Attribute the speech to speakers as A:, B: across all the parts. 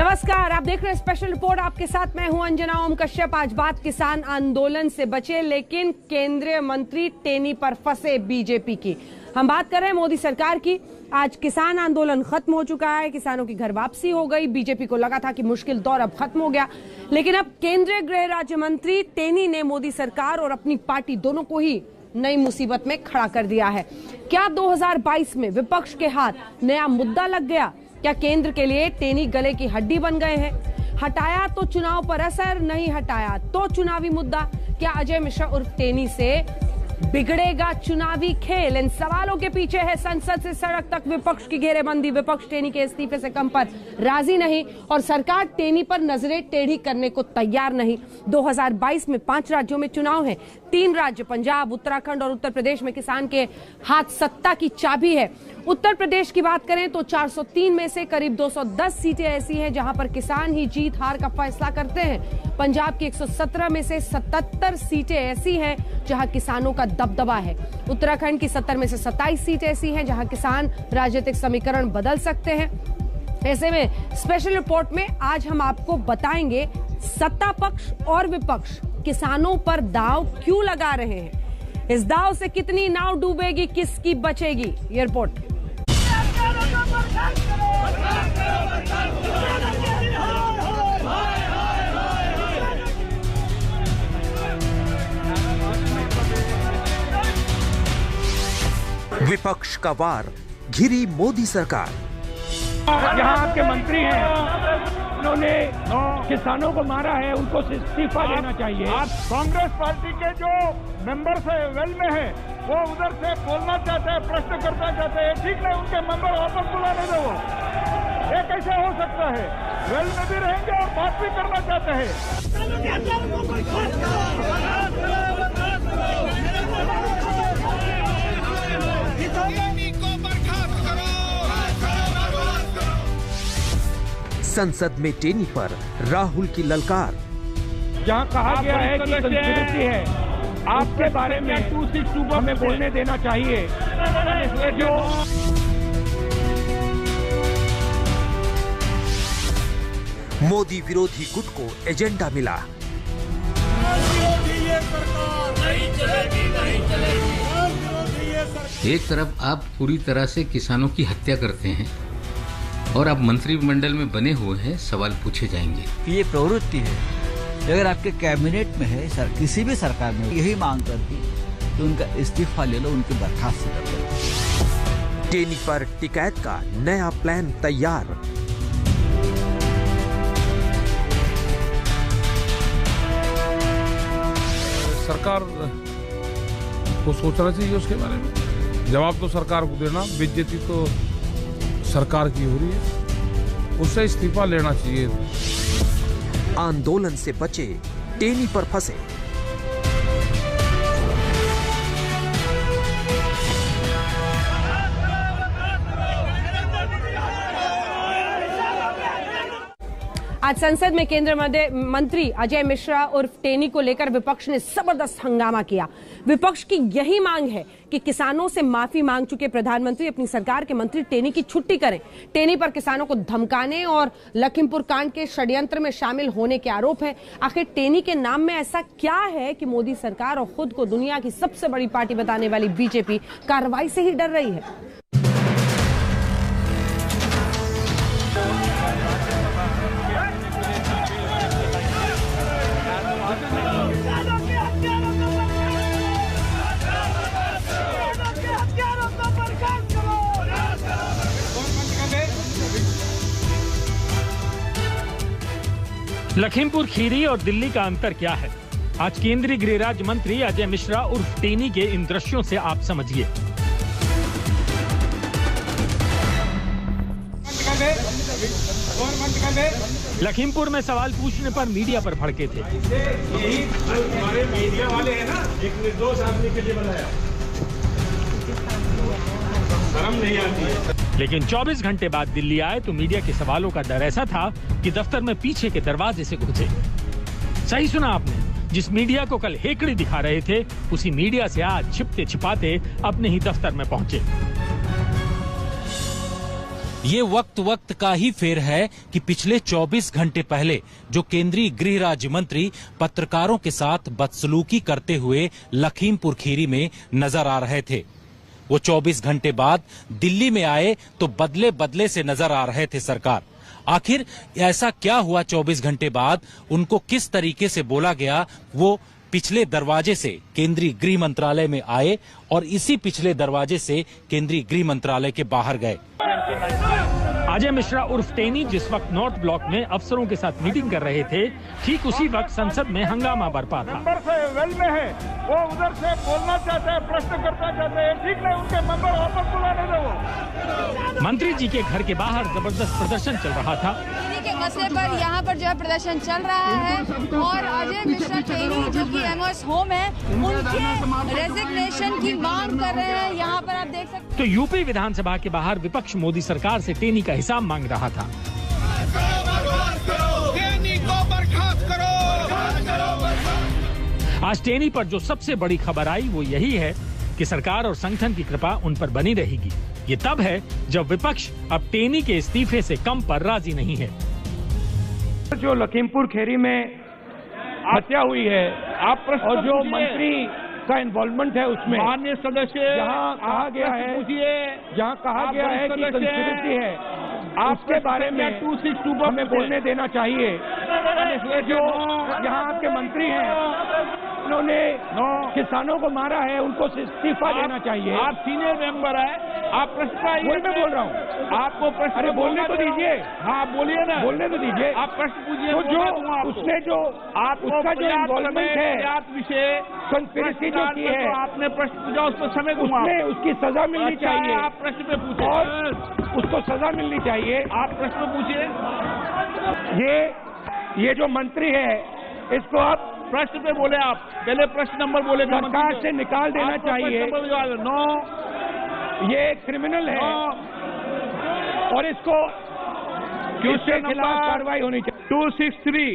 A: नमस्कार, आप देख रहे हैं स्पेशल रिपोर्ट। आपके साथ मैं हूं अंजना ओम कश्यप। आज बात किसान आंदोलन से बचे लेकिन केंद्रीय मंत्री टेनी पर फंसे बीजेपी की। हम बात कर रहे हैं मोदी सरकार की। आज किसान आंदोलन खत्म हो चुका है, किसानों की घर वापसी हो गई। बीजेपी को लगा था कि मुश्किल दौर अब खत्म हो गया, लेकिन अब केंद्रीय गृह राज्य मंत्री टेनी ने मोदी सरकार और अपनी पार्टी दोनों को ही नई मुसीबत में खड़ा कर दिया है। क्या 2022 में विपक्ष के हाथ नया मुद्दा लग गया? क्या केंद्र के लिए टेनी गले की हड्डी बन गए हैं? हटाया तो चुनाव पर असर, नहीं हटाया तो चुनावी मुद्दा। क्या अजय मिश्रा उर्फ टेनी से बिगड़ेगा चुनावी खेल? इन सवालों के पीछे है संसद से सड़क तक विपक्ष की घेरेबंदी। विपक्ष टेनी के इस्तीफे से कम पर राजी नहीं और सरकार टेनी पर नजरें टेढ़ी करने को तैयार नहीं। 2022 में 5 राज्यों में चुनाव है। 3 राज्य पंजाब, उत्तराखंड और उत्तर प्रदेश में किसान के हाथ सत्ता की चाबी है। उत्तर प्रदेश की बात करें तो 403 में से करीब 210 सीटें ऐसी हैं जहां पर किसान ही जीत हार का फैसला करते हैं। पंजाब की 117 में से 77 सीटें ऐसी हैं जहां किसानों का दबदबा है। उत्तराखंड की 70 में से 27 सीटें ऐसी हैं जहां किसान राजनीतिक समीकरण बदल सकते हैं। ऐसे में स्पेशल रिपोर्ट में आज हम आपको बताएंगे सत्ता पक्ष और विपक्ष किसानों पर दांव क्यों लगा रहे हैं। इस दांव से कितनी नाव डूबेगी, किसकी बचेगी, ये रिपोर्ट।
B: विपक्ष का वार, घिरी मोदी सरकार।
C: यहाँ आपके मंत्री हैं, उन्होंने किसानों को मारा है, उनको इस्तीफा देना चाहिए।
D: आज कांग्रेस पार्टी के जो मेंबर्स है वेल में है, वो उधर से बोलना चाहते हैं, प्रश्न करना चाहते हैं। ठीक नहीं, उनके मेंबर वापस बुलाने दो। वो ये कैसे हो सकता है? वेल में भी रहेंगे और बात भी करना चाहते हैं।
B: संसद में टेनी पर राहुल की ललकार।
C: जहाँ कहा गया है कि कंस्पिरेसी है, आपके बारे में 262 हमें बोलने देना चाहिए।
B: मोदी विरोधी गुट को एजेंडा मिला।
E: एक तरफ आप पूरी तरह से किसानों की हत्या करते हैं और आप मंत्रिमंडल में बने हुए हैं, सवाल पूछे जाएंगे।
F: ये प्रवृत्ति है, अगर आपके कैबिनेट में है, किसी भी सरकार में यही मांग करती तो उनका इस्तीफा ले लो, उनकी बर्खास्त कर लो।
B: टेनी पर टिकैत का नया प्लान तैयार।
D: सरकार को सोचना चाहिए उसके बारे में। जवाब तो सरकार को देना, बेइज्जती तो सरकार की हो रही है, उससे इस्तीफा लेना चाहिए।
B: आंदोलन से बचे, टेनी पर फंसे।
A: आज संसद में केंद्रीय मंत्री अजय मिश्रा उर्फ टेनी को लेकर विपक्ष ने जबरदस्त हंगामा किया। विपक्ष की यही मांग है कि किसानों से माफी मांग चुके प्रधानमंत्री अपनी सरकार के मंत्री टेनी की छुट्टी करें। टेनी पर किसानों को धमकाने और लखीमपुर कांड के षड्यंत्र में शामिल होने के आरोप है। आखिर टेनी के नाम में ऐसा क्या है कि मोदी सरकार और खुद को दुनिया की सबसे बड़ी पार्टी बताने वाली बीजेपी कार्रवाई से ही डर रही है?
G: लखीमपुर खीरी और दिल्ली का अंतर क्या है? आज केंद्रीय गृह राज्य मंत्री अजय मिश्रा उर्फ टेनी के इन दृश्यों से आप समझिए। लखीमपुर में सवाल पूछने पर मीडिया पर भड़के थे।
D: यही हमारे मीडिया वाले हैं ना, एक निर्दोष आदमी के लिए बनाया, शर्म नहीं आती है।
G: लेकिन 24 घंटे बाद दिल्ली आए तो मीडिया के सवालों का डर ऐसा था कि दफ्तर में पीछे के दरवाजे से घुसे। सही सुना आपने, जिस मीडिया को कल हेकड़ी दिखा रहे थे, उसी मीडिया से आज छिपते छिपाते अपने ही दफ्तर में पहुंचे।
H: ये वक्त का ही फेर है कि पिछले 24 घंटे पहले जो केंद्रीय गृह राज्य मंत्री पत्रकारों के साथ बदसलूकी करते हुए लखीमपुर खीरी में नजर आ रहे थे, वो 24 घंटे बाद दिल्ली में आए तो बदले बदले से नजर आ रहे थे सरकार। आखिर ऐसा क्या हुआ 24 घंटे बाद, उनको किस तरीके से बोला गया? वो पिछले दरवाजे से केंद्रीय गृह मंत्रालय में आए और इसी पिछले दरवाजे से केंद्रीय गृह मंत्रालय के बाहर गए।
G: अजय मिश्रा उर्फ टेनी जिस वक्त नॉर्थ ब्लॉक में अफसरों के साथ मीटिंग कर रहे थे, ठीक उसी वक्त संसद में हंगामा बरपा था।
D: मेंबर से वेल में है, वो उधर से बोलना चाहते हैं, प्रश्न करना चाहते हैं, ठीक नहीं, उनके मेंबर वापस बुलाने दो।
G: मंत्री जी के घर के बाहर जबरदस्त प्रदर्शन चल रहा था।
I: के मसले पर यहाँ पर जो है प्रदर्शन चल रहा है और अजय मिश्रा टेनी जो कि एमओएस होम है, उनके रेजिग्नेशन की मांग कर रहे हैं। यहाँ पर आप देख सकते हैं।
G: तो यूपी विधानसभा के बाहर विपक्ष मोदी सरकार से टेनी का हिसाब मांग रहा था। आज टेनी पर जो सबसे बड़ी खबर आई वो यही है कि सरकार और संगठन की कृपा उन पर बनी रहेगी। ये तब है जब विपक्ष अब टेनी के इस्तीफे से कम पर राजी नहीं है।
C: जो लखीमपुर खीरी में हत्या हुई है और जो मंत्री का इन्वॉल्वमेंट है उसमें
D: माननीय सदस्य
C: जहाँ कहा गया है कि कंस्पिरेसी है, आपके बारे में 262 हमें बोलने देना चाहिए। जो यहाँ आपके मंत्री हैं, उन्होंने किसानों को मारा है, उनको इस्तीफा देना चाहिए।
D: आप सीनियर मेंबर है, आप प्रश्न
C: वही मैं बोल रहा हूँ,
D: आपको प्रश्न।
C: अरे बोलने तो दीजिए।
D: हाँ बोलिए ना,
C: बोलने तो दीजिए।
D: आप प्रश्न पूछिए।
C: तो जो उसने जो उसका जो इन्वॉल्वमेंट है,
D: विषय
C: कंस्पिरेसी जो की है,
D: आपने प्रश्न पूछा, उस पर समय
C: उसमें उसकी सजा मिलनी चाहिए।
D: आप प्रश्न पे पूछिए
C: और उसको सजा मिलनी चाहिए।
D: आप प्रश्न पूछिए।
C: ये जो मंत्री है, इसको आप
D: प्रश्न पे बोले। आप पहले प्रश्न नंबर बोले,
C: सरकार से निकाल देना चाहिए।
D: नो,
C: ये क्रिमिनल है और इसको इसके खिलाफ कार्रवाई होनी चाहिए।
D: 263।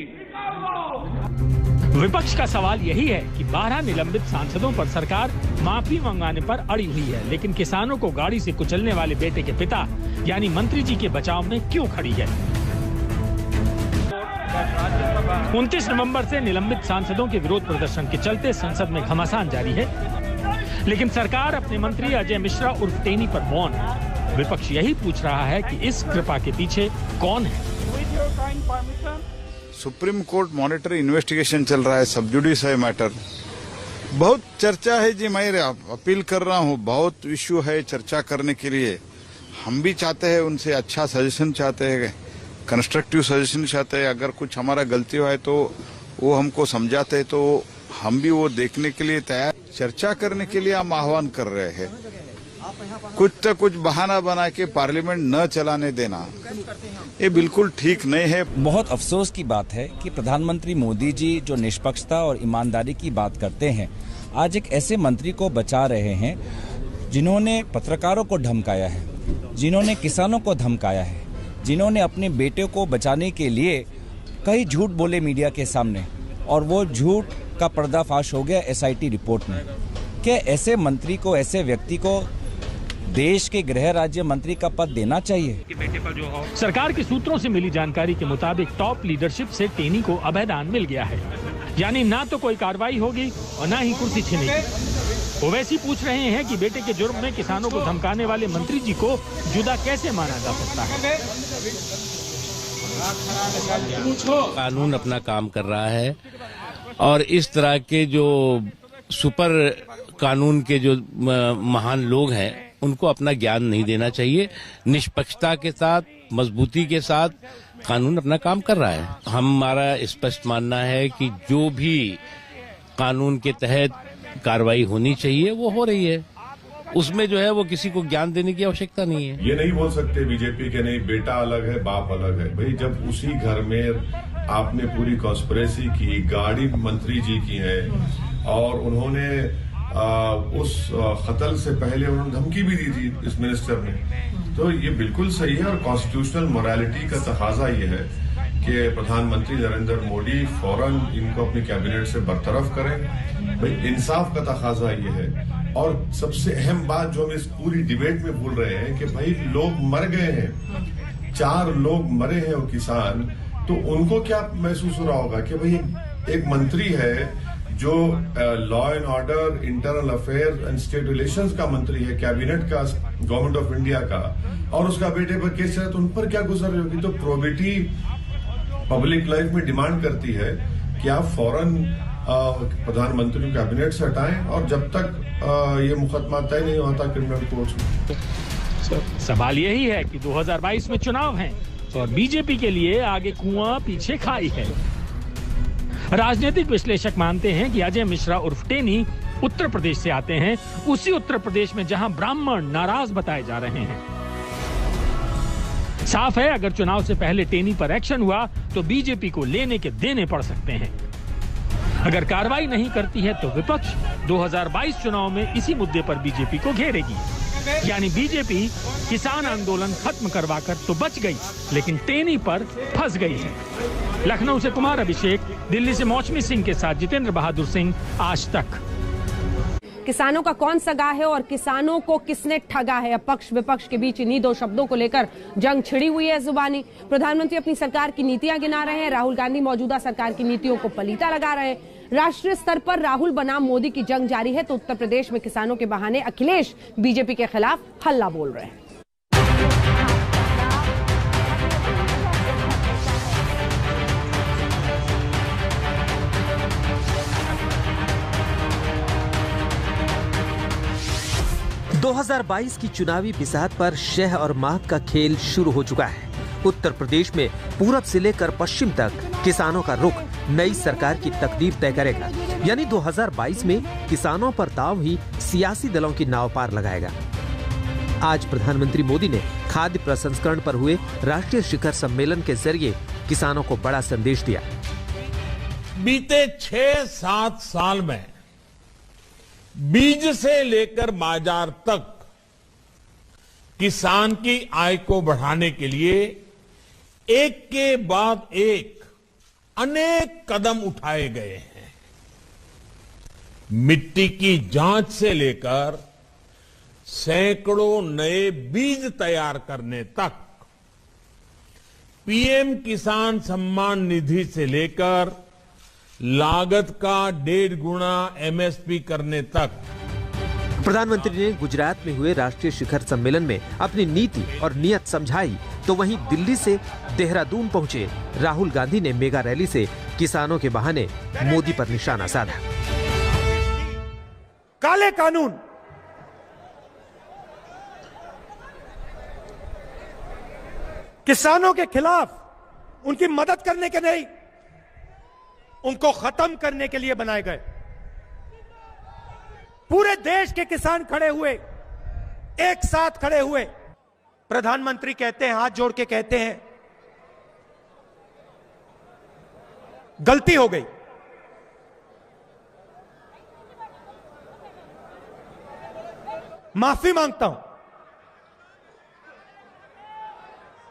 G: विपक्ष का सवाल यही है कि 12 निलंबित सांसदों पर सरकार माफी मंगाने पर अड़ी हुई है, लेकिन किसानों को गाड़ी से कुचलने वाले बेटे के पिता यानी मंत्री जी के बचाव में क्यों खड़ी है। 29 नवंबर से निलंबित सांसदों के विरोध प्रदर्शन के चलते संसद में घमासान जारी है, लेकिन सरकार अपने मंत्री अजय मिश्रा उर्फ टेनी पर मौन। विपक्ष यही पूछ रहा है कि इस कृपा के पीछे कौन है।
J: सुप्रीम कोर्ट मॉनिटर इन्वेस्टिगेशन चल रहा है, सब जुडिस है मैटर, बहुत चर्चा है जी। मैं अपील कर रहा हूँ, बहुत इश्यू है चर्चा करने के लिए। हम भी चाहते हैं उनसे अच्छा सजेशन चाहते हैं, कंस्ट्रक्टिव सजेशन चाहते हैं। अगर कुछ हमारा गलती हुआ है तो वो हमको समझाते हैं, तो हम भी वो देखने के लिए तैयार। चर्चा करने के लिए हम आह्वान कर रहे हैं। कुछ तो कुछ बहाना बना के पार्लियामेंट न चलाने देना, ये बिल्कुल ठीक नहीं है।
K: बहुत अफसोस की बात है कि प्रधानमंत्री मोदी जी जो निष्पक्षता और ईमानदारी की बात करते हैं, आज एक ऐसे मंत्री को बचा रहे हैं जिन्होंने पत्रकारों को धमकाया है, जिन्होंने किसानों को धमकाया है, जिन्होंने अपने बेटे को बचाने के लिए कई झूठ बोले मीडिया के सामने, और वो झूठ का पर्दाफाश हो गया एसआईटी रिपोर्ट में। क्या ऐसे मंत्री को, ऐसे व्यक्ति को देश के गृह राज्य मंत्री का पद देना चाहिए?
G: सरकार के सूत्रों से मिली जानकारी के मुताबिक टॉप लीडरशिप से टेनी को अभयदान मिल गया है, यानी ना तो कोई कार्रवाई होगी और ना ही कुर्सी छिनेगी। ओवैसी पूछ रहे हैं कि बेटे के जुर्म में किसानों को धमकाने वाले मंत्री जी को जुदा कैसे माना जा सकता है।
L: कानून अपना काम कर रहा है और इस तरह के जो सुपर कानून के जो महान लोग हैं उनको अपना ज्ञान नहीं देना चाहिए। निष्पक्षता के साथ, मजबूती के साथ कानून अपना काम कर रहा है। हमारा स्पष्ट मानना है कि जो भी कानून के तहत कार्रवाई होनी चाहिए वो हो रही है, उसमें जो है वो किसी को ज्ञान देने की आवश्यकता नहीं है।
M: ये नहीं बोल सकते बीजेपी के नहीं बेटा अलग है बाप अलग है। भाई जब उसी घर में आपने पूरी कॉन्स्पिरेसी की, गाड़ी मंत्री जी की है और उन्होंने उस कत्ल से पहले उन्होंने धमकी भी दी थी इस मिनिस्टर ने, तो ये बिल्कुल सही है। और कॉन्स्टिट्यूशनल मोरालिटी का तकाजा ये है कि प्रधानमंत्री नरेंद्र मोदी फौरन इनको अपनी कैबिनेट से बरतरफ करें। भाई इंसाफ का तकाजा ये है और सबसे अहम बात जो हम इस पूरी डिबेट में भूल रहे हैं कि भाई लोग मर गए हैं, 4 लोग मरे हैं वो किसान, तो उनको क्या महसूस हो रहा होगा कि भाई एक मंत्री है जो law and order, internal affair and state relations का मंत्री है, कैबिनेट का, गवर्नमेंट ऑफ इंडिया का, और उसका बेटे पर केस है, तो उन पर क्या गुजर रही होगी। तो प्रोबेबिलिटी पब्लिक लाइफ में डिमांड करती है कि आप फौरन प्रधानमंत्री को कैबिनेट से हटाएं, और जब तक ये मुकदमा तय नहीं होता क्रिमिनल कोर्ट में।
G: सवाल यही है कि 2022 में चुनाव हैं और बीजेपी के लिए आगे कुआं पीछे खाई है। राजनीतिक विश्लेषक मानते हैं कि अजय मिश्रा उर्फ टेनी उत्तर प्रदेश से आते हैं, उसी उत्तर प्रदेश में जहां ब्राह्मण नाराज बताए जा रहे हैं। साफ है, अगर चुनाव से पहले टेनी पर एक्शन हुआ तो बीजेपी को लेने के देने पड़ सकते हैं। अगर कार्रवाई नहीं करती है तो विपक्ष 2022 चुनाव में इसी मुद्दे पर बीजेपी को घेरेगी। यानी बीजेपी किसान आंदोलन खत्म करवाकर तो बच गई, लेकिन टेनी पर फंस गई है। लखनऊ से कुमार अभिषेक, दिल्ली से मौसमी सिंह के साथ जितेंद्र बहादुर सिंह, आज तक।
A: किसानों का कौन सगा है और किसानों को किसने ठगा है? अब पक्ष विपक्ष के बीच इन्हीं 2 शब्दों को लेकर जंग छिड़ी हुई है जुबानी। प्रधानमंत्री अपनी सरकार की नीतियां गिना रहे हैं, राहुल गांधी मौजूदा सरकार की नीतियों को पलीता लगा रहे हैं। राष्ट्रीय स्तर पर राहुल बनाम मोदी की जंग जारी है, तो उत्तर प्रदेश में किसानों के बहाने अखिलेश बीजेपी के खिलाफ हल्ला बोल रहे हैं।
B: दो 2022 की चुनावी बिसात पर शह और मात का खेल शुरू हो चुका है। उत्तर प्रदेश में पूरब से लेकर पश्चिम तक किसानों का रुख नई सरकार की तकदीर तय करेगा। यानी 2022 में किसानों पर दांव ही सियासी दलों की नाव पार लगाएगा। आज प्रधानमंत्री मोदी ने खाद्य प्रसंस्करण पर हुए राष्ट्रीय शिखर सम्मेलन के जरिए किसानों को बड़ा संदेश दिया।
N: बीते 6-7 साल में बीज से लेकर बाजार तक किसान की आय को बढ़ाने के लिए एक के बाद एक अनेक कदम उठाए गए हैं। मिट्टी की जांच से लेकर सैकड़ों नए बीज तैयार करने तक, पीएम किसान सम्मान निधि से लेकर लागत का 1.5 गुना एमएसपी करने तक।
B: प्रधानमंत्री ने गुजरात में हुए राष्ट्रीय शिखर सम्मेलन में अपनी नीति और नियत समझाई, तो वहीं दिल्ली से देहरादून पहुंचे राहुल गांधी ने मेगा रैली से किसानों के बहाने मोदी पर निशाना साधा।
C: काले कानून, किसानों के खिलाफ, उनकी मदद करने के नहीं, उनको खत्म करने के लिए बनाए गए। पूरे देश के किसान खड़े हुए, एक साथ खड़े हुए। प्रधानमंत्री कहते हैं, हाथ जोड़ के कहते हैं, गलती हो गई, माफी मांगता हूं।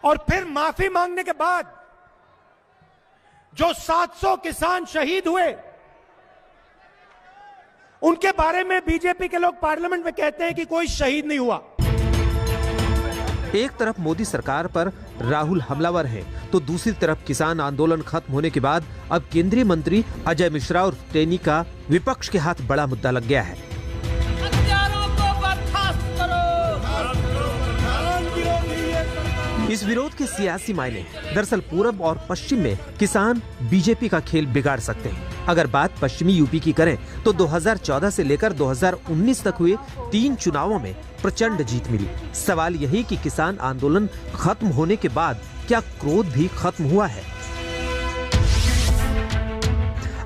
C: और फिर माफी मांगने के बाद जो 700 किसान शहीद हुए, उनके बारे में बीजेपी के लोग पार्लियामेंट में कहते हैं कि कोई शहीद नहीं हुआ।
B: एक तरफ मोदी सरकार पर राहुल हमलावर हैं, तो दूसरी तरफ किसान आंदोलन खत्म होने के बाद अब केंद्रीय मंत्री अजय मिश्रा और टेनी का विपक्ष के हाथ बड़ा मुद्दा लग गया है। इस विरोध के सियासी मायने, दरअसल पूरब और पश्चिम में किसान बीजेपी का खेल बिगाड़ सकते हैं। अगर बात पश्चिमी यूपी की करें तो 2014 से लेकर 2019 तक हुए 3 चुनावों में प्रचंड जीत मिली। सवाल यही कि किसान आंदोलन खत्म होने के बाद क्या क्रोध भी खत्म हुआ है?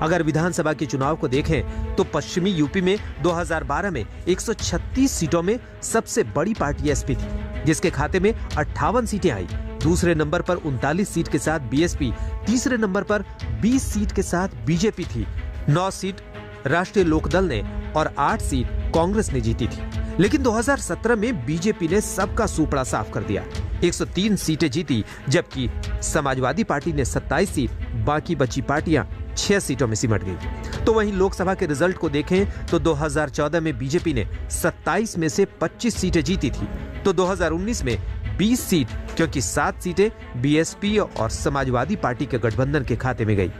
B: अगर विधानसभा के चुनाव को देखें तो पश्चिमी यूपी में 2012 में 136 सीटों में सबसे बड़ी पार्टी एसपी थी, जिसके खाते में 58 सीटें आई। दूसरे नंबर पर 39 सीट के साथ बीएसपी, तीसरे नंबर पर 20 सीट के साथ बीजेपी थी। 9 सीट राष्ट्रीय लोकदल ने और 8 सीट कांग्रेस ने जीती थी। लेकिन 2017 में बीजेपी ने सबका सुपड़ा साफ कर दिया, 103 सीटें जीती, जबकि समाजवादी पार्टी ने 27 सीट, बाकी बची पार्टियां 6 सीटों में सिमट गई। तो वहीं लोकसभा के रिजल्ट को देखें तो 2014 में बीजेपी ने 27 में से 25 सीटें जीती थी, तो 2019 में 20 सीट, क्योंकि 7 सीटें बीएसपी और समाजवादी पार्टी के गठबंधन के खाते में गई।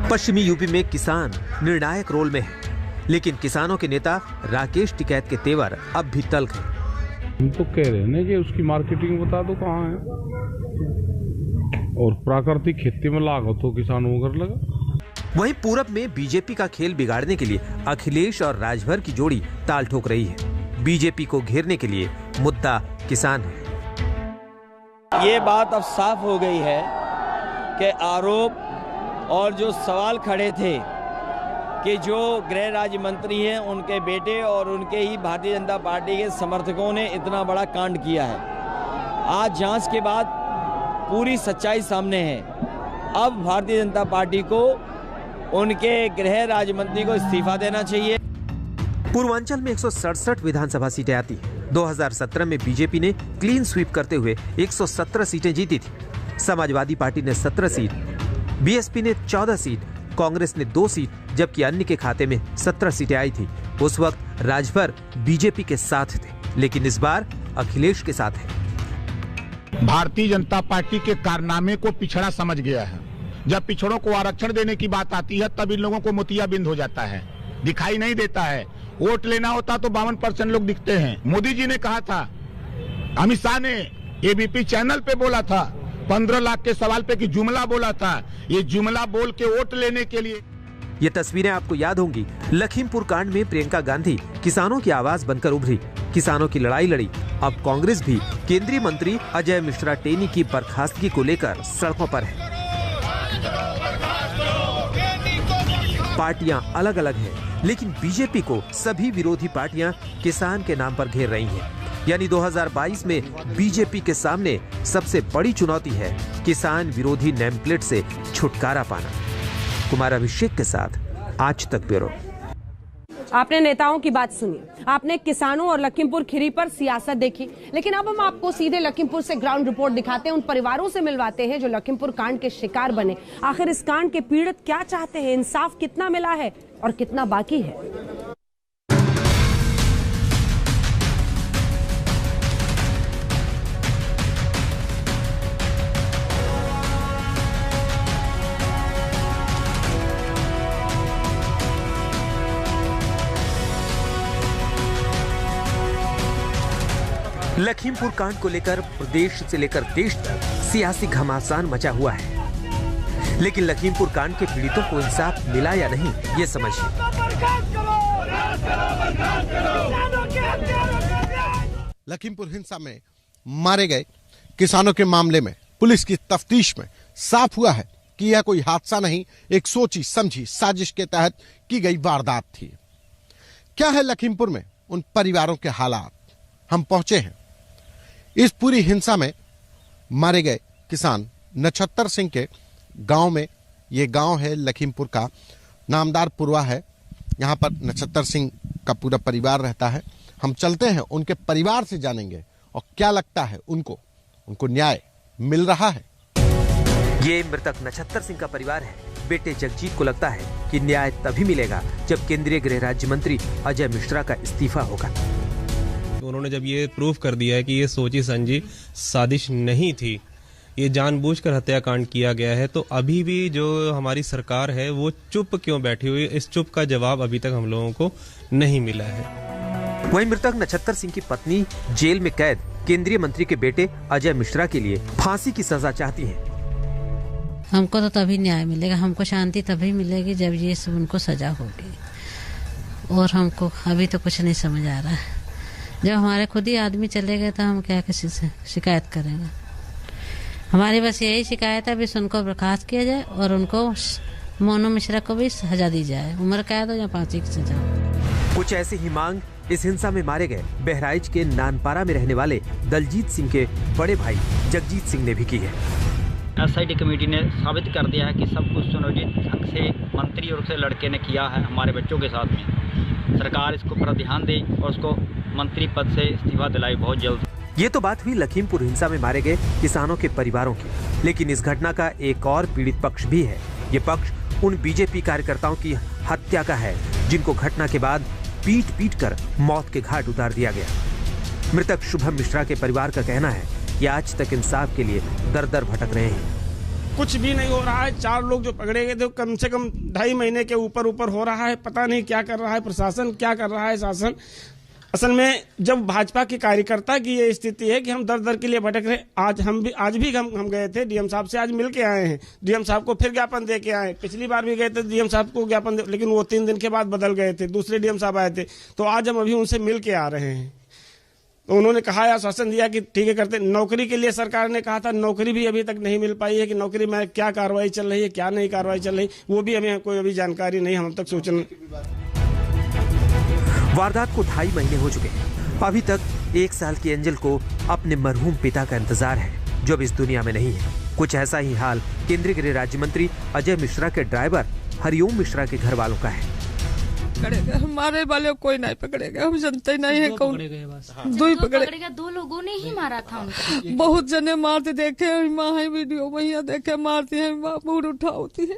B: पश्चिमी यूपी में किसान निर्णायक रोल में है, लेकिन किसानों के नेता राकेश टिकैत के तेवर अब भी तल्ख हैं।
O: हम तो कह रहे हैं कि उसकी मार्केटिंग बता दो कहाँ है, और प्राकृतिक खेती में लागत तो किसानों को कर लगा।
B: वहीं पूरब में बीजेपी का खेल बिगाड़ने के लिए अखिलेश और राजभर की जोड़ी ताल ठोक रही है। बीजेपी को घेरने के लिए मुद्दा किसान है।
P: ये बात अब साफ हो गई है कि आरोप और जो सवाल खड़े थे कि जो गृह राज्य मंत्री हैं उनके बेटे और उनके ही भारतीय जनता पार्टी के समर्थकों ने इतना बड़ा कांड किया है, आज जांच के बाद पूरी सच्चाई सामने है। अब भारतीय जनता पार्टी को उनके गृह राज्य मंत्री को इस्तीफा देना चाहिए।
B: पूर्वांचल में 167 विधानसभा सीटें आती हैं। 2017 में बीजेपी ने क्लीन स्वीप करते हुए 117 सीटें जीती थी। समाजवादी पार्टी ने 17 सीट, बीएसपी ने 14 सीट, कांग्रेस ने 2 सीट, जबकि अन्य के खाते में 17 सीटें आई थी। उस वक्त राजभर बीजेपी के साथ थे, लेकिन इस बार अखिलेश के साथ है।
C: भारतीय जनता पार्टी के कारनामे को पिछड़ा समझ गया है। जब पिछड़ों को आरक्षण देने की बात आती है तब इन लोगों को मोतियाबिंद हो जाता है, दिखाई नहीं देता है। वोट लेना होता तो 52% लोग दिखते हैं। मोदी जी ने कहा था, अमित शाह ने एबीपी चैनल पे बोला था, 15 लाख के सवाल पे कि जुमला बोला था, ये जुमला बोल के वोट लेने के लिए।
B: ये तस्वीरें आपको याद होंगी। लखीमपुर कांड में प्रियंका गांधी किसानों की आवाज बनकर उभरी, किसानों की लड़ाई लड़ी। अब कांग्रेस भी केंद्रीय मंत्री अजय मिश्रा टेनी की बर्खास्तगी को लेकर सड़कों पर है। पार्टियां अलग अलग हैं, लेकिन बीजेपी को सभी विरोधी पार्टियां किसान के नाम पर घेर रही हैं। यानी 2022 में बीजेपी के सामने सबसे बड़ी चुनौती है किसान विरोधी नेम प्लेट से छुटकारा पाना। कुमार अभिषेक के साथ आज तक ब्यूरो।
A: आपने नेताओं की बात सुनी, आपने किसानों और लखीमपुर खीरी पर सियासत देखी, लेकिन अब हम आपको सीधे लखीमपुर से ग्राउंड रिपोर्ट दिखाते हैं, उन परिवारों से मिलवाते हैं जो लखीमपुर कांड के शिकार बने। आखिर इस कांड के पीड़ित क्या चाहते हैं, इंसाफ कितना मिला है और कितना बाकी है।
B: लखीमपुर कांड को लेकर प्रदेश से लेकर देश तक सियासी घमासान मचा हुआ है, लेकिन लखीमपुर कांड के पीड़ितों को इंसाफ मिला या नहीं, ये समझिए।
Q: लखीमपुर हिंसा में मारे गए किसानों के मामले में पुलिस की तफ्तीश में साफ हुआ है कि यह कोई हादसा नहीं, एक सोची समझी साजिश के तहत की गई वारदात थी। क्या है लखीमपुर में उन परिवारों के हालात, हम पहुंचे हैं। इस पूरी हिंसा में मारे गए किसान नक्षत्र सिंह के गांव में, ये गांव है लखीमपुर का, नामदार पुरवा है। यहां पर नक्षत्र सिंह का पूरा परिवार रहता है। हम चलते हैं, उनके परिवार से जानेंगे और क्या लगता है उनको न्याय मिल रहा है।
B: ये मृतक नक्षत्र सिंह का परिवार है। बेटे जगजीत को लगता है कि न्याय तभी मिलेगा जब केंद्रीय गृह राज्य मंत्री अजय मिश्रा का इस्तीफा होगा।
R: उन्होंने जब ये प्रूव कर दिया है कि ये सोची समझी साजिश नहीं थी, ये जानबूझकर हत्याकांड किया गया है, तो अभी भी जो हमारी सरकार है वो चुप क्यों बैठी हुई है, इस चुप का जवाब अभी तक हम लोगों को नहीं मिला है।
B: वहीं मृतक नक्षत्र सिंह की पत्नी जेल में कैद केंद्रीय मंत्री के बेटे अजय मिश्रा के लिए फांसी की सजा चाहती है।
S: हमको तो तभी न्याय मिलेगा, हमको शांति तभी मिलेगी जब ये उनको सजा होगी, और हमको अभी तो कुछ नहीं समझ आ रहा है। जब हमारे खुद ही आदमी चले गए तो हम क्या किसी से शिकायत करेंगे। हमारी बस यही शिकायत है, अभी उनको बर्खास्त किया जाए और उनको मोनू मिश्रा को भी सजा दी जाए, उम्र कैद हो या फांसी की सजा हो।
B: कुछ ऐसी ही मांग इस हिंसा में मारे गए बहराइच के नानपारा में रहने वाले दलजीत सिंह के बड़े भाई जगजीत सिंह ने भी की है।
T: एसआईटी कमेटी ने साबित कर दिया है कि सब कुछ सुनियोजित ढंग से मंत्री और उसके लड़के ने किया है हमारे बच्चों के साथ में। सरकार इसको पर ध्यान दे और उसको मंत्री पद से इस्तीफा दिलाई बहुत जल्द।
B: ये तो बात हुई लखीमपुर हिंसा में मारे गए किसानों के परिवारों की, लेकिन इस घटना का एक और पीड़ित पक्ष भी है। ये पक्ष उन बीजेपी कार्यकर्ताओं की हत्या का है जिनको घटना के बाद पीट कर मौत के घाट उतार दिया गया। मृतक शुभम मिश्रा के परिवार का कहना है कि आज तक इंसाफ के लिए दर भटक रहे हैं।
U: कुछ भी नहीं हो रहा है। 4 लोग जो पकड़े गए थे कम से कम 2.5 महीने के ऊपर हो रहा है। पता नहीं क्या कर रहा है प्रशासन, क्या कर रहा है शासन। असल में जब भाजपा के कार्यकर्ता की ये स्थिति है कि हम दर के लिए भटक रहे। आज भी हम गए थे डीएम साहब से, आज मिल के आए हैं। डीएम साहब को फिर ज्ञापन दे के आए। पिछली बार भी गए थे डीएम साहब को ज्ञापन, लेकिन वो 3 दिन के बाद बदल गए थे, दूसरे डीएम साहब आए थे। तो आज हम अभी उनसे मिल के आ रहे हैं। तो उन्होंने कहा, आश्वासन दिया कि ठीक है करते। नौकरी के लिए सरकार ने कहा था, नौकरी भी अभी तक नहीं मिल पाई है कि नौकरी में क्या कार्रवाई चल रही है, क्या नहीं कार्रवाई चल रही, वो भी हमें कोई अभी जानकारी नहीं, हम तक सूचना।
B: वारदात को 2.5 महीने हो चुके हैं। अभी तक 1 साल की एंजल को अपने मरहूम पिता का इंतजार है जो अब इस दुनिया में नहीं है। कुछ ऐसा ही हाल केंद्रीय गृह राज्य मंत्री अजय मिश्रा के ड्राइवर हरिओम मिश्रा के घर वालों का है।
V: पकड़ेगा, हमारे वाले कोई नहीं पकड़ेगा, हम जानते ही नहीं है कौन। 2 ही पकड़ेगा,
W: 2 लोगों ने ही मारा था उनको।
V: बहुत जने मारते देखे, माँ है वीडियो में देखे मारती है, माँ बहुत उठाती है,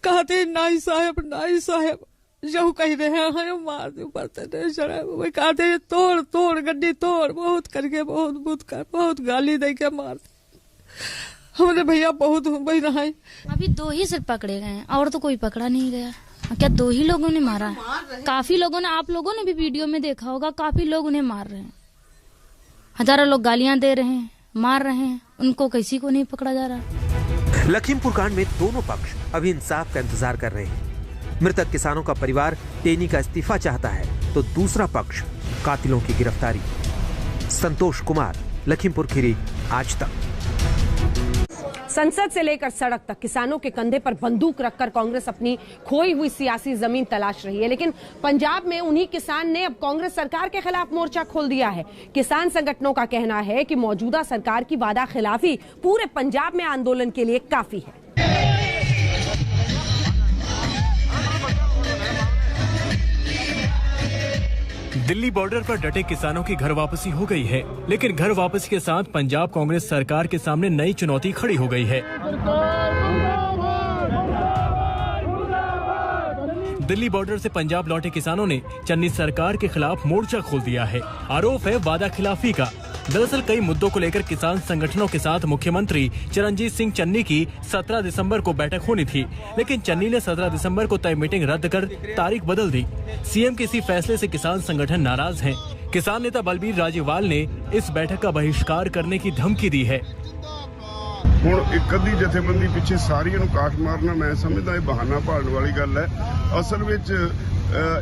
V: कहते नाई साहब जो कह रहे हैं मार दो, बर्तन कहते हैं तोड़ गड्डी तोड़, बहुत करके बहुत गाली दे के मार। हमारे भैया बहुत बहना है।
W: अभी 2 ही सिर्फ पकड़े गए हैं और तो कोई पकड़ा नहीं गया। क्या 2 ही लोगों ने मारा? काफी लोगों ने, आप लोगों ने भी वीडियो में देखा होगा, काफी लोग उन्हें मार रहे हैं। हजारों लोग गालियां दे रहे हैं, मार रहे हैं, उनको किसी को नहीं पकड़ा जा रहा।
B: लखीमपुर कांड में दोनों पक्ष अभी इंसाफ का इंतजार कर रहे हैं। मृतक किसानों का परिवार टेनी का इस्तीफा चाहता है तो दूसरा पक्ष कातिलों की गिरफ्तारी। संतोष कुमार, लखीमपुर खीरी, आज तक।
A: संसद से लेकर सड़क तक किसानों के कंधे पर बंदूक रखकर कांग्रेस अपनी खोई हुई सियासी जमीन तलाश रही है, लेकिन पंजाब में उन्हीं किसान ने अब कांग्रेस सरकार के खिलाफ मोर्चा खोल दिया है। किसान संगठनों का कहना है कि मौजूदा सरकार की वादा खिलाफी पूरे पंजाब में आंदोलन के लिए काफी है।
X: दिल्ली बॉर्डर पर डटे किसानों की घर वापसी हो गई है, लेकिन घर वापसी के साथ पंजाब कांग्रेस सरकार के सामने नई चुनौती खड़ी हो गई है। दिल्ली बॉर्डर से पंजाब लौटे किसानों ने चन्नी सरकार के खिलाफ मोर्चा खोल दिया है। आरोप है वादा खिलाफी का। दरअसल कई मुद्दों को लेकर किसान संगठनों के साथ मुख्यमंत्री चरणजीत सिंह चन्नी की 17 दिसंबर को बैठक होनी थी, लेकिन चन्नी ने 17 दिसंबर को तय मीटिंग रद्द कर तारीख बदल दी। सीएम के इसी फैसले से किसान संगठन नाराज हैं। किसान नेता बलबीर राजेवाल ने इस बैठक का बहिष्कार करने की धमकी दी है।
Y: ਹੁਣ ਇੱਕ ਅੱਧੀ ਜਥੇਬੰਦੀ ਪਿੱਛੇ ਸਾਰੀਆਂ ਨੂੰ ਕਾਟ ਮਾਰਨਾ ਮੈਂ ਸਮਝਦਾ ਇਹ ਬਹਾਨਾ ਭਾਲਣ ਵਾਲੀ ਗੱਲ ਹੈ। ਅਸਲ ਵਿੱਚ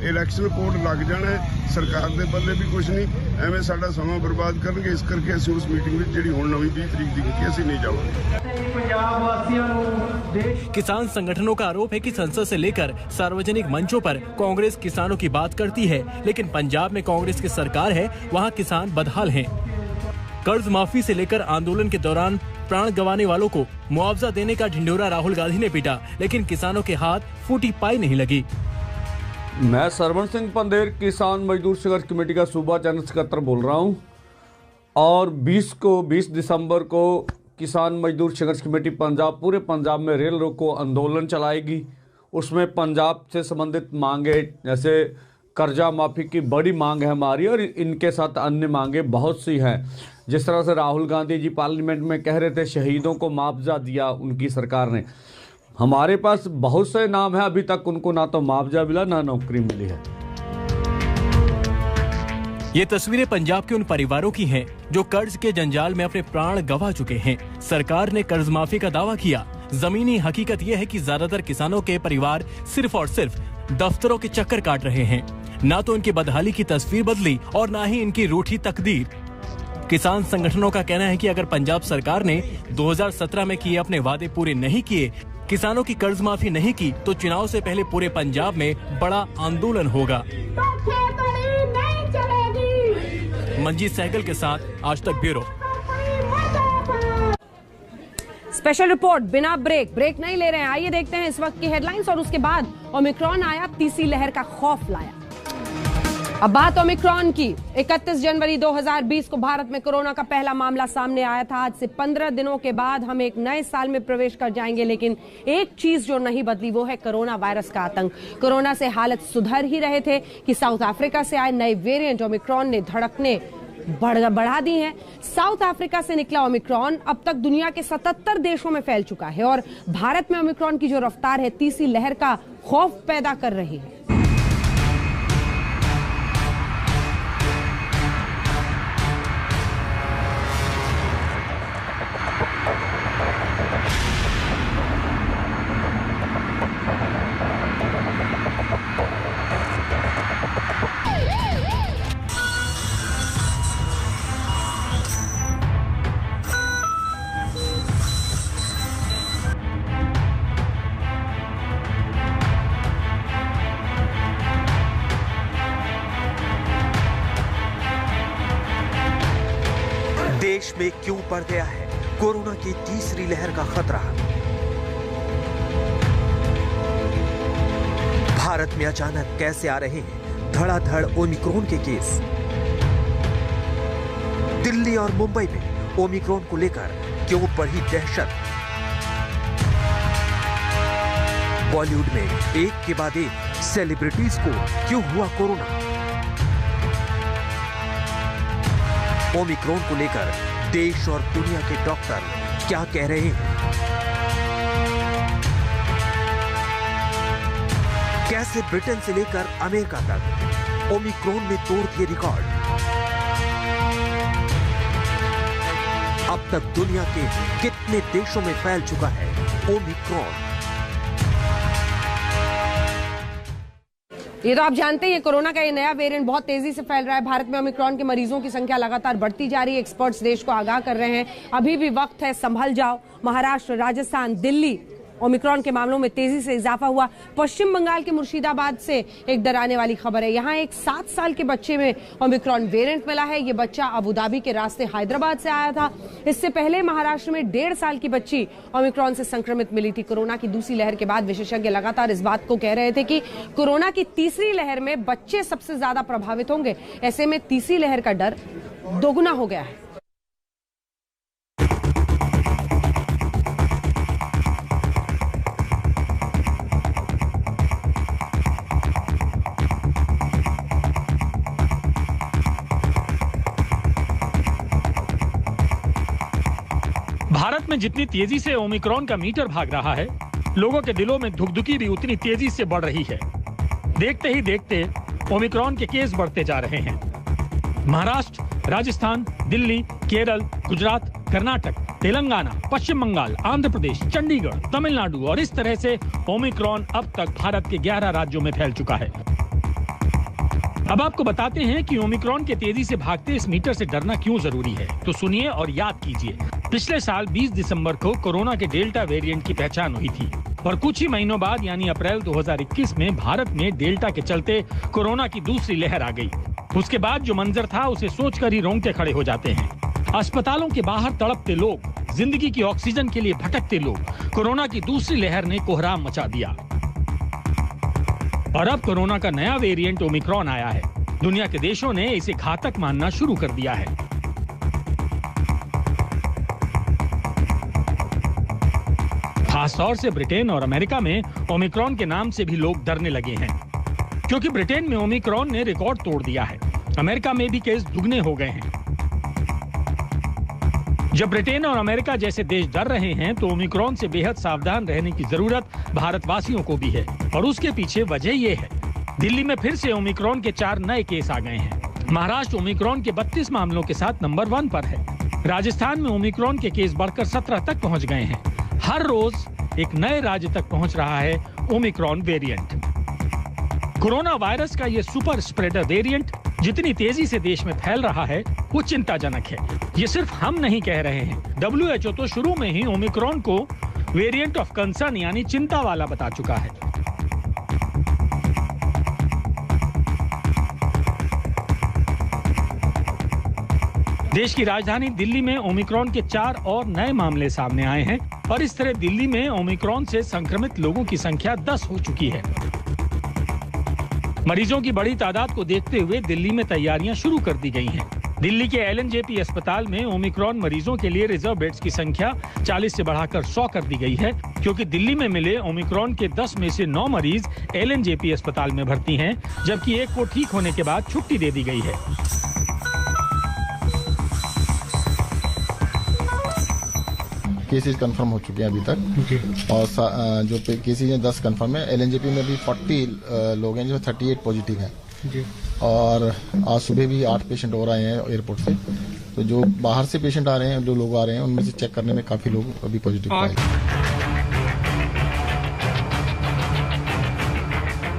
Y: ਇਲੈਕਸ਼ਨ ਕੋਡ ਲੱਗ ਜਾਣਾ ਹੈ, ਸਰਕਾਰ ਦੇ ਬੱਲੇ ਵੀ ਕੁਝ ਨਹੀਂ, ਐਵੇਂ ਸਾਡਾ ਸਮਾਂ ਬਰਬਾਦ ਕਰਨਗੇ। ਇਸ ਕਰਕੇ ਅਸੀਂ ਉਸ ਮੀਟਿੰਗ ਵਿੱਚ ਜਿਹੜੀ ਹੁਣ ਨਵੀਂ 20 ਤਰੀਕ ਦੀ ਕੀਤੀ ਅਸੀਂ नहीं जाओगे।
X: किसान संगठनों का आरोप है कि संसद से लेकर सार्वजनिक मंचों पर कांग्रेस किसानों की बात करती है, लेकिन पंजाब में कांग्रेस की सरकार है, वहाँ किसान बदहाल हैं। कर्ज माफी से लेकर आंदोलन के दौरान प्राण गंवाने वालों को मुआवजा देने का ढिंढोरा राहुल गांधी ने पीटा, लेकिन किसानों के हाथ फूटी पाई नहीं लगी।
Z: मैं सरवण सिंह पंदेर, किसान मजदूर संघर्ष कमेटी का सूबा जनरल सेक्रेटरी बोल रहा हूं। और 20 दिसंबर को किसान मजदूर संघर्ष कमेटी पंजाब पूरे पंजाब में रेल रोको आंदोलन चलाएगी। उसमें पंजाब से संबंधित मांगे, जैसे कर्जा माफी की बड़ी मांग है हमारी, और इनके साथ अन्य मांगे बहुत सी हैं। जिस तरह से राहुल गांधी जी पार्लियामेंट में कह रहे थे शहीदों को मुआवजा दिया उनकी सरकार ने, हमारे पास बहुत से नाम है, अभी तक उनको ना तो मुआवजा मिला ना नौकरी मिली है।
X: ये तस्वीरें पंजाब के उन परिवारों की हैं जो कर्ज के जंजाल में अपने प्राण गंवा चुके हैं। सरकार ने कर्ज माफी का दावा किया। जमीनी हकीकत यह है कि ज्यादातर किसानों के परिवार सिर्फ और सिर्फ दफ्तरों के चक्कर काट रहे हैं। ना तो इनकी बदहाली की तस्वीर बदली और ना ही इनकी रूठी तकदीर। किसान संगठनों का कहना है कि अगर पंजाब सरकार ने 2017 में किए अपने वादे पूरे नहीं किए, किसानों की कर्ज माफी नहीं की, तो चुनाव से पहले पूरे पंजाब में बड़ा आंदोलन होगा। मंजीत सहगल के साथ आज तक ब्यूरो।
A: स्पेशल रिपोर्ट बिना ब्रेक नहीं ले रहे हैं। आइए देखते हैं इस वक्त की हेडलाइंस और उसके बाद ओमिक्रॉन आया, तीसरी लहर का खौफ लाया। अब बात ओमिक्रॉन की। 31 जनवरी 2020 को भारत में कोरोना का पहला मामला सामने आया था। आज से 15 दिनों के बाद हम एक नए साल में प्रवेश कर जाएंगे, लेकिन एक चीज जो नहीं बदली वो है कोरोना वायरस का आतंक। कोरोना से हालत सुधर ही रहे थे कि साउथ अफ्रीका से आए नए वेरिएंट ओमिक्रॉन ने धड़कने बढ़ा दी हैं। साउथ अफ्रीका से निकला ओमिक्रॉन अब तक दुनिया के 77 देशों में फैल चुका है और भारत में ओमिक्रॉन की जो रफ्तार है तीसरी लहर का खौफ पैदा कर रही है।
B: देश में क्यों बढ़ गया है कोरोना की तीसरी लहर का खतरा? भारत में अचानक कैसे आ रहे हैं धड़ाधड़ ओमिक्रॉन के केस? दिल्ली और मुंबई में ओमिक्रॉन को लेकर क्यों बढ़ी दहशत? बॉलीवुड में एक के बाद एक सेलिब्रिटीज को क्यों हुआ कोरोना? ओमिक्रॉन को लेकर देश और दुनिया के डॉक्टर क्या कह रहे हैं? कैसे ब्रिटेन से लेकर अमेरिका तक ओमिक्रॉन ने तोड़ दिए रिकॉर्ड? अब तक दुनिया के कितने देशों में फैल चुका है ओमिक्रॉन?
A: ये तो आप जानते हैं, कोरोना का ये नया वेरिएंट बहुत तेजी से फैल रहा है। भारत में ओमिक्रॉन के मरीजों की संख्या लगातार बढ़ती जा रही है। एक्सपर्ट्स देश को आगाह कर रहे हैं, अभी भी वक्त है, संभल जाओ। महाराष्ट्र, राजस्थान, दिल्ली ओमिक्रॉन के मामलों में तेजी से इजाफा हुआ। पश्चिम बंगाल के मुर्शिदाबाद से एक डराने वाली खबर है। यहाँ एक 7 साल के बच्चे में ओमिक्रॉन वेरिएंट मिला है। ये बच्चा अबू धाबी के रास्ते हैदराबाद से आया था। इससे पहले महाराष्ट्र में 1.5 साल की बच्ची ओमिक्रॉन से संक्रमित मिली थी। कोरोना की दूसरी लहर के बाद विशेषज्ञ लगातार इस बात को कह रहे थे कि कोरोना की तीसरी लहर में बच्चे सबसे ज्यादा प्रभावित होंगे। ऐसे में तीसरी लहर का डर दोगुना हो गया है।
G: भारत में जितनी तेजी से ओमिक्रॉन का मीटर भाग रहा है, लोगों के दिलों में धुकधुकी भी उतनी तेजी से बढ़ रही है। देखते ही देखते ओमिक्रॉन के केस बढ़ते जा रहे हैं। महाराष्ट्र, राजस्थान, दिल्ली, केरल, गुजरात, कर्नाटक, तेलंगाना, पश्चिम बंगाल, आंध्र प्रदेश, चंडीगढ़, तमिलनाडु और इस तरह से ओमिक्रॉन अब तक भारत के 11 राज्यों में फैल चुका है। अब आपको बताते हैं कि ओमिक्रॉन के तेजी से भागते इस मीटर से डरना क्यों जरूरी है, तो सुनिए और याद कीजिए। पिछले साल 20 दिसंबर को कोरोना के डेल्टा वेरिएंट की पहचान हुई थी और कुछ ही महीनों बाद यानी अप्रैल 2021 में भारत में डेल्टा के चलते कोरोना की दूसरी लहर आ गई। उसके बाद जो मंजर था उसे सोचकर ही रोंगटे खड़े हो जाते हैं। अस्पतालों के बाहर तड़पते लोग, जिंदगी की ऑक्सीजन के लिए भटकते लोग। कोरोना की दूसरी लहर ने कोहराम मचा दिया और अब कोरोना का नया वेरिएंट ओमिक्रॉन आया है। दुनिया के देशों ने इसे घातक मानना शुरू कर दिया है। खास तौर से ब्रिटेन और अमेरिका में ओमिक्रॉन के नाम से भी लोग डरने लगे हैं, क्योंकि ब्रिटेन में ओमिक्रॉन ने रिकॉर्ड तोड़ दिया है। अमेरिका में भी केस दुगने हो गए हैं। जब ब्रिटेन और अमेरिका जैसे देश डर रहे हैं तो ओमिक्रॉन से बेहद सावधान रहने की जरूरत भारतवासियों को भी है और उसके पीछे वजह ये है। दिल्ली में फिर से ओमिक्रॉन के 4 नए केस आ गए हैं। महाराष्ट्र ओमिक्रॉन के 32 मामलों के साथ नंबर 1 पर है। राजस्थान में ओमिक्रॉन के केस बढ़कर 17 तक पहुंच गए हैं। हर रोज एक नए राज्य तक पहुंच रहा है ओमिक्रॉन वेरिएंट। कोरोना वायरस का ये सुपर स्प्रेडर वेरिएंट जितनी तेजी से देश में फैल रहा है वो चिंताजनक है। ये सिर्फ हम नहीं कह रहे हैं, WHO तो शुरू में ही ओमिक्रॉन को वेरिएंट ऑफ कंसर्न यानी चिंता वाला बता चुका है। देश की राजधानी दिल्ली में ओमिक्रॉन के 4 और नए मामले सामने आए हैं और इस तरह दिल्ली में ओमिक्रॉन से संक्रमित लोगों की संख्या 10 हो चुकी है। मरीजों की बड़ी तादाद को देखते हुए दिल्ली में तैयारियां शुरू कर दी गई हैं। दिल्ली के LNJP अस्पताल में ओमिक्रॉन मरीजों के लिए रिजर्व बेड्स की संख्या 40 से बढ़ाकर 100 कर दी गई है, क्योंकि दिल्ली में मिले ओमिक्रॉन के 10 में से 9 मरीज LNJP अस्पताल में भर्ती हैं, जबकि एक को ठीक होने के बाद छुट्टी दे दी गई है।
D: केसेस कंफर्म हो चुके हैं अभी तक, और जो केसेस हैं 10 कंफर्म है। LNJP में भी 40 लोग हैं, जो 38 पॉजिटिव हैं जी। और आज सुबह भी 8 पेशेंट और आए हैं एयरपोर्ट से। तो जो बाहर से पेशेंट आ रहे हैं, जो लोग आ रहे हैं, उनमें से चेक करने में काफी लोग अभी पॉजिटिव पाए।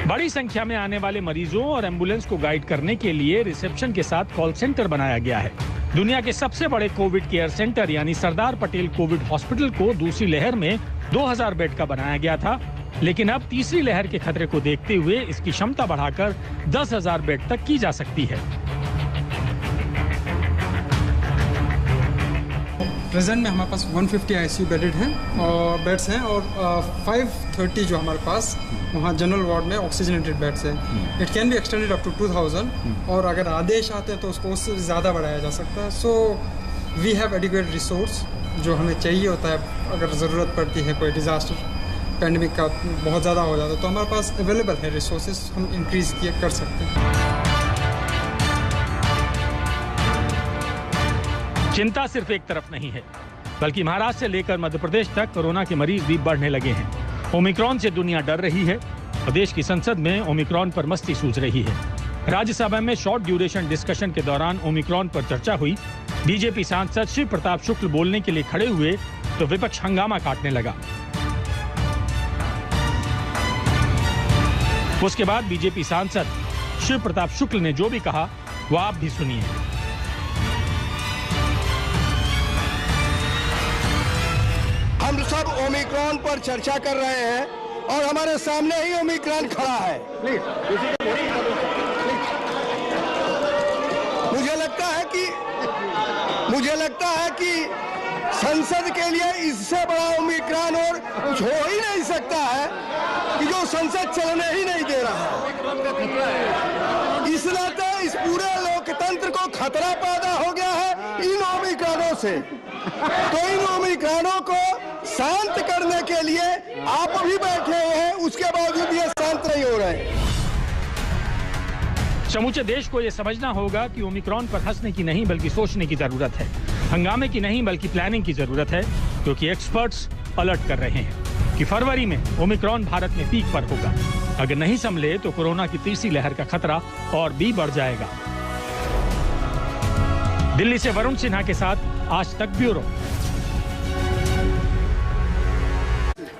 G: बड़ी संख्या में आने वाले मरीजों और एम्बुलेंस को गाइड करने के लिए रिसेप्शन के साथ कॉल सेंटर बनाया गया है। दुनिया के सबसे बड़े कोविड केयर सेंटर यानी सरदार पटेल कोविड हॉस्पिटल को दूसरी लहर में 2000 बेड का बनाया गया था, लेकिन अब तीसरी लहर के खतरे को देखते हुए इसकी क्षमता बढ़ाकर 10,000 बेड तक की जा सकती है।
E: प्रेजेंट में हमारे पास 150 ICU बेडेड हैं और बेड्स हैं, और 530 जो हमारे पास वहाँ जनरल वार्ड में ऑक्सीजनेटेड बेड्स हैं। It can be extended up to 2000, और अगर आदेश आते हैं तो उसको उससे ज़्यादा बढ़ाया जा सकता है। So we have adequate resource जो हमें चाहिए होता है अगर ज़रूरत पड़ती है, कोई डिज़ास्टर पैंडेमिक का बहुत ज़्यादा हो जाता है, तो हमारे पास अवेलेबल है रिसोर्सेज, हम इंक्रीज कर सकते हैं।
G: चिंता सिर्फ एक तरफ नहीं है, बल्कि महाराष्ट्र से लेकर मध्य प्रदेश तक कोरोना के मरीज भी बढ़ने लगे हैं। ओमिक्रॉन से दुनिया डर रही है और देश की संसद में ओमिक्रॉन पर मस्ती सूझ रही है। राज्यसभा में शॉर्ट ड्यूरेशन डिस्कशन के दौरान ओमिक्रॉन पर चर्चा हुई। बीजेपी सांसद शिव प्रताप शुक्ल बोलने के लिए खड़े हुए तो विपक्ष हंगामा काटने लगा। उसके बाद बीजेपी सांसद शिव प्रताप शुक्ल ने जो भी कहा वो आप भी सुनिए।
F: हम सब ओमिक्रॉन पर चर्चा कर रहे हैं और हमारे सामने ही ओमिक्रॉन खड़ा है। मुझे लगता है कि संसद के लिए इससे बड़ा ओमिक्रॉन और कुछ हो ही नहीं सकता है कि जो संसद चलने ही नहीं दे रहा है। इस नाते इस पूरे लोकतंत्र को खतरा पैदा हो गया है इन ओमिक्रॉनों से। तो इन ओमिक्रॉनों को शांत करने के लिए आप भी बैठे हुए हैं, उसके बावजूद ये शांत नहीं हो रहे।
G: समूचे देश को यह समझना होगा कि ओमिक्रॉन पर हंसने की नहीं बल्कि सोचने की जरूरत है, हंगामे की नहीं बल्कि प्लानिंग की जरूरत है, क्योंकि एक्सपर्ट्स अलर्ट कर रहे हैं कि फरवरी में ओमिक्रॉन भारत में पीक पर होगा। अगर नहीं संभले तो कोरोना की तीसरी लहर का खतरा और भी बढ़ जाएगा। दिल्ली से वरुण सिन्हा के साथ आज तक ब्यूरो।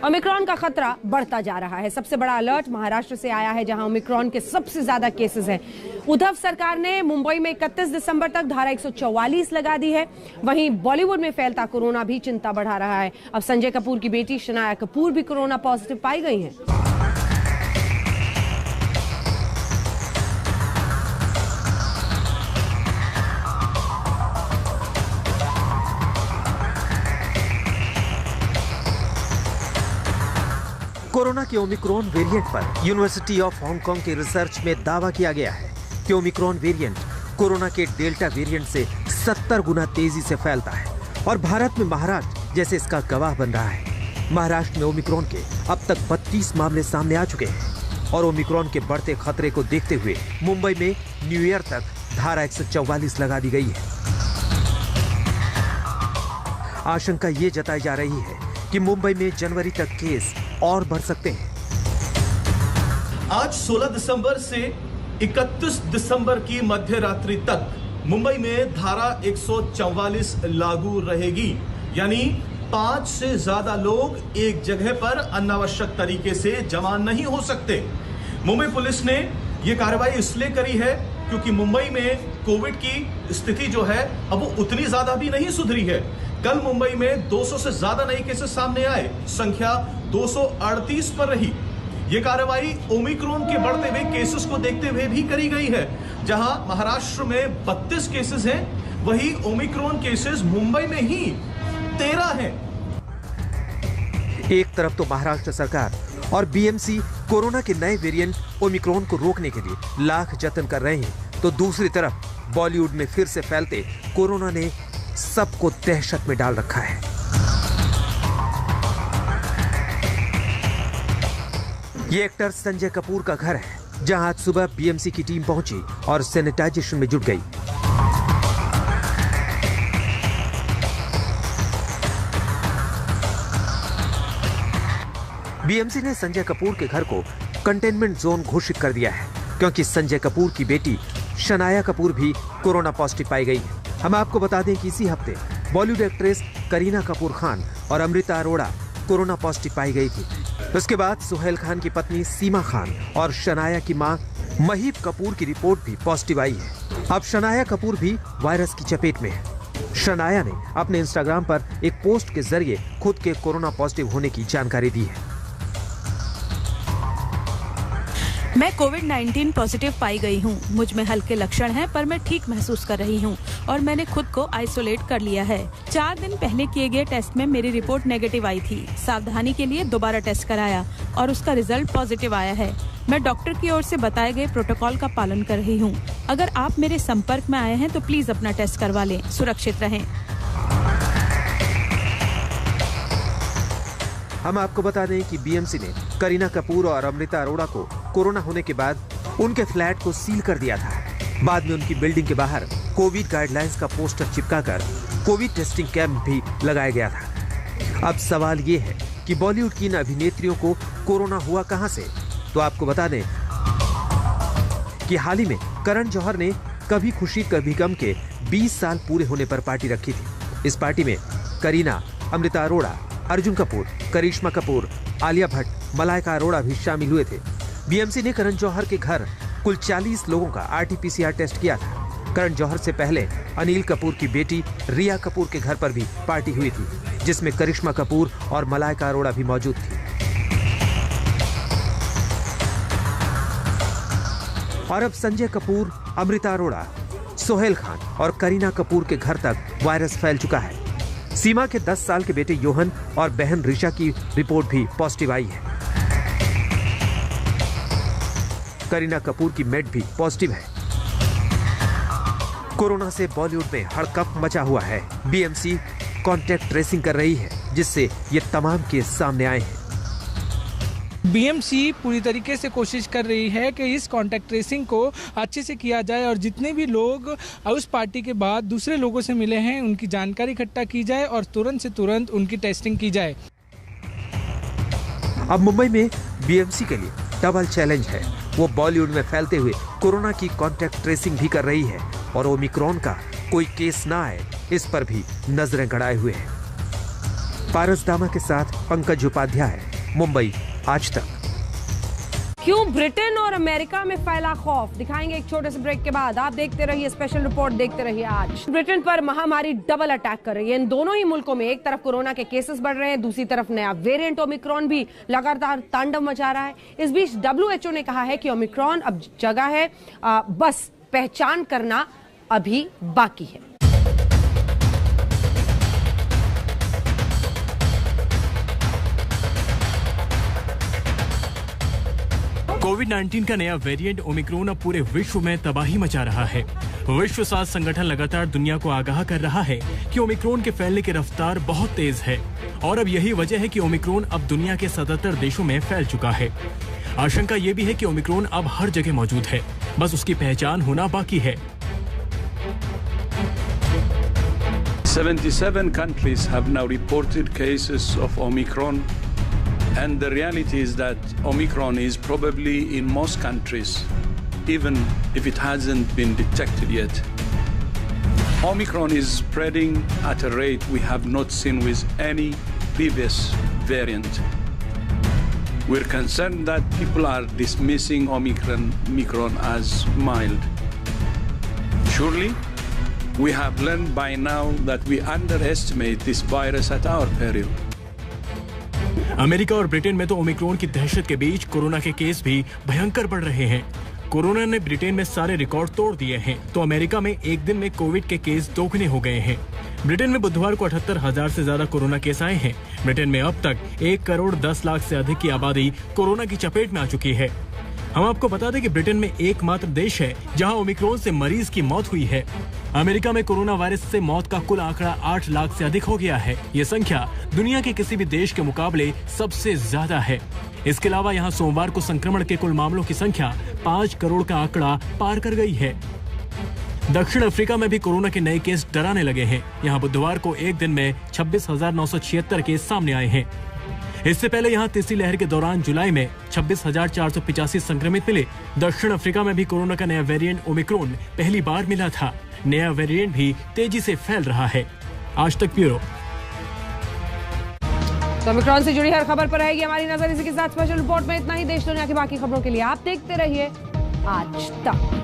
A: ओमिक्रॉन का खतरा बढ़ता जा रहा है। सबसे बड़ा अलर्ट महाराष्ट्र से आया है, जहां ओमिक्रॉन के सबसे ज्यादा केसेस हैं। उद्धव सरकार ने मुंबई में 31 दिसंबर तक धारा 144 लगा दी है। वहीं बॉलीवुड में फैलता कोरोना भी चिंता बढ़ा रहा है। अब संजय कपूर की बेटी शनाया कपूर भी कोरोना पॉजिटिव पाई गई हैं।
B: कोरोना के ओमिक्रॉन वेरिएंट पर यूनिवर्सिटी ऑफ हांगकांग के रिसर्च में दावा किया गया है कि ओमिक्रॉन वेरिएंट कोरोना के डेल्टा वेरिएंट से 70 गुना तेजी से फैलता है और भारत में महाराष्ट्र जैसे इसका गवाह बन रहा है। महाराष्ट्र में ओमिक्रॉन के अब तक 32 मामले सामने आ चुके हैं और ओमिक्रॉन के बढ़ते खतरे को देखते हुए मुंबई में न्यू ईयर तक धारा 144 लगा दी गई है। आशंका ये जताई जा रही है कि मुंबई में जनवरी तक केस और बढ़ सकते हैं।
H: आज 16 दिसंबर से 31 दिसंबर की मध्य रात्रि तक मुंबई में धारा 144 लागू रहेगी, यानी 5 से ज्यादा लोग एक जगह पर अनावश्यक तरीके से जमा नहीं हो सकते। मुंबई पुलिस ने यह कार्रवाई इसलिए करी है क्योंकि मुंबई में कोविड की स्थिति जो है अब वो उतनी ज्यादा भी नहीं सुधरी है। कल मुंबई में 200 से ज्यादा नए केसेस सामने आए, संख्या 238 पर रही। ये कार्रवाई ओमिक्रॉन के बढ़ते हुए केसेस को देखते हुए भी करी गई है। जहां महाराष्ट्र में 32 केसेस हैं, वहीं ओमिक्रॉन केसेस मुंबई में ही 13 हैं।
B: एक तरफ तो महाराष्ट्र सरकार और बीएमसी कोरोना के नए वेरिएंट ओमिक्रॉन को रोकने के लिए लाख जतन कर रहे हैं, तो दूसरी तरफ बॉलीवुड में फिर से फैलते कोरोना ने सबको दहशत में डाल रखा है। ये एक्टर संजय कपूर का घर है, जहां आज सुबह बीएमसी की टीम पहुंची और सैनिटाइजेशन में जुट गई। बीएमसी ने संजय कपूर के घर को कंटेनमेंट जोन घोषित कर दिया है, क्योंकि संजय कपूर की बेटी शनाया कपूर भी कोरोना पॉजिटिव पाई गई है। हम आपको बता दें कि इसी हफ्ते बॉलीवुड एक्ट्रेस करीना कपूर खान और अमृता अरोड़ा कोरोना पॉजिटिव पाई गई थी। उसके बाद सुहेल खान की पत्नी सीमा खान और शनाया की मां महीप कपूर की रिपोर्ट भी पॉजिटिव आई है। अब शनाया कपूर भी वायरस की चपेट में है। शनाया ने अपने इंस्टाग्राम पर एक पोस्ट के जरिए खुद के कोरोना पॉजिटिव होने की जानकारी दी है।
I: मैं कोविड-19 पॉजिटिव पाई गई हूँ। मुझ में हल्के लक्षण हैं, पर मैं ठीक महसूस कर रही हूँ और मैंने खुद को आइसोलेट कर लिया है। 4 दिन पहले किए गए टेस्ट में मेरी रिपोर्ट नेगेटिव आई थी। सावधानी के लिए दोबारा टेस्ट कराया और उसका रिजल्ट पॉजिटिव आया है। मैं डॉक्टर की ओर से बताए गए प्रोटोकॉल का पालन कर रही हूँ। अगर आप मेरे संपर्क में आए हैं तो प्लीज अपना टेस्ट करवा लें, सुरक्षित रहें।
B: हम आपको बता दें कि बीएमसी ने करीना कपूर और अमृता अरोड़ा को कोरोना होने के बाद उनके फ्लैट को सील कर दिया था। बाद में उनकी बिल्डिंग के बाहर कोविड गाइडलाइंस का पोस्टर चिपकाकर कोविड टेस्टिंग कैंप भी लगाया गया था। अब सवाल ये है कि बॉलीवुड की इन अभिनेत्रियों को कोरोना हुआ कहां से? तो आपको बता दें कि हाल ही में करण जौहर ने कभी खुशी कभी गम के 20 साल पूरे होने पर पार्टी रखी थी। इस पार्टी में करीना, अमृता अरोड़ा, अर्जुन कपूर, करिश्मा कपूर, आलिया भट्ट, मलाइका अरोड़ा भी शामिल हुए थे। बीएमसी ने करण जौहर के घर कुल 40 लोगों का RT-PCR टेस्ट किया था। करण जौहर से पहले अनिल कपूर की बेटी रिया कपूर के घर पर भी पार्टी हुई थी, जिसमें करिश्मा कपूर और मलाइका अरोड़ा भी मौजूद थी। और अब संजय कपूर, अमृता अरोड़ा, सुहेल खान और करीना कपूर के घर तक वायरस फैल चुका है। सीमा के 10 साल के बेटे योहन और बहन ऋषा की रिपोर्ट भी पॉजिटिव आई है। करीना कपूर की मेड भी पॉजिटिव है। कोरोना से बॉलीवुड में हड़कंप मचा हुआ है। बीएमसी कॉन्टैक्ट ट्रेसिंग कर रही है, जिससे ये तमाम केस सामने आए हैं।
J: बीएमसी पूरी तरीके से कोशिश कर रही है कि इस कॉन्टैक्ट ट्रेसिंग को अच्छे से किया जाए और जितने भी लोग उस पार्टी के बाद दूसरे लोगों से मिले हैं उनकी जानकारी इकट्ठा की जाए और तुरंत से तुरंत उनकी टेस्टिंग की जाए।
B: अब मुंबई में बीएमसी के लिए डबल चैलेंज है। वो बॉलीवुड में फैलते हुए कोरोना की कॉन्टैक्ट ट्रेसिंग भी कर रही है और ओमिक्रॉन का कोई केस ना आए, इस पर भी नजरें गड़ाए हुए हैं। पारस दामा के साथ पंकज उपाध्याय, मुंबई आज तक।
A: क्यों ब्रिटेन और अमेरिका में फैला खौफ, दिखाएंगे एक छोटे से ब्रेक के बाद। आप देखते रहिए स्पेशल रिपोर्ट, देखते रहिए आज। ब्रिटेन पर महामारी डबल अटैक कर रही है। इन दोनों ही मुल्कों में एक तरफ कोरोना के केसेस बढ़ रहे हैं, दूसरी तरफ नया वेरिएंट ओमिक्रॉन भी लगातार तांडव मचा रहा है। इस बीच WHO ने कहा है कि ओमिक्रॉन अब जगह है, बस पहचान करना अभी बाकी है।
X: कोविड-19 का नया वेरिएंट ओमिक्रॉन अब पूरे विश्व में तबाही मचा रहा है। विश्व स्वास्थ्य संगठन लगातार दुनिया को आगाह कर रहा है कि ओमिक्रॉन के फैलने की रफ्तार बहुत तेज है और अब यही वजह है कि ओमिक्रॉन अब दुनिया के 77 देशों में फैल चुका है। आशंका ये भी है कि ओमिक्रॉन अब हर जगह मौजूद है, बस उसकी पहचान होना बाकी है।
K: 77 countries have now reported cases of Omicron. And the reality is that Omicron is probably in most countries, even if it hasn't been detected yet. Omicron is spreading at a rate we have not seen with any previous variant. We're concerned that people are dismissing Omicron as mild. Surely, we have learned by now that we underestimate this virus at our peril.
X: America और Britain में तो Omicron की दहशत के बीच corona के case भी भयंकर बढ़ रहे हैं। कोरोना ने ब्रिटेन में सारे रिकॉर्ड तोड़ दिए हैं, तो अमेरिका में एक दिन में कोविड के केस दोगुने हो गए हैं। ब्रिटेन में बुधवार को 78,000 से ज्यादा कोरोना केस आए हैं, ब्रिटेन में अब तक 1 करोड़ 10 लाख से अधिक की आबादी कोरोना की चपेट में आ चुकी है। हम आपको बता दें कि ब्रिटेन में एकमात्र देश है जहां ओमिक्रॉन से मरीज की मौत हुई है। अमेरिका में कोरोना वायरस से मौत का कुल आंकड़ा 8 लाख से अधिक हो गया है। ये संख्या दुनिया के किसी भी देश के मुकाबले सबसे ज्यादा है। इसके अलावा यहाँ सोमवार को संक्रमण के कुल मामलों की संख्या 5 करोड़ का आंकड़ा पार कर गई है। दक्षिण अफ्रीका में भी कोरोना के नए केस डराने लगे हैं। यहाँ बुधवार को एक दिन में 26,976 केस सामने आए हैं। इससे पहले यहाँ तीसरी लहर के दौरान जुलाई में 26,485 संक्रमित मिले। दक्षिण अफ्रीका में भी कोरोना का नया वेरिएंट ओमिक्रॉन पहली बार मिला था। नया वेरिएंट भी तेजी से फैल रहा है। आज तक ब्यूरो।
A: तो ओमिक्रॉन से जुड़ी हर खबर पर रहेगी हमारी नजर। इसी के साथ स्पेशल रिपोर्ट में इतना ही। देश दुनिया की बाकी खबरों के लिए आप देखते रहिए आज तक।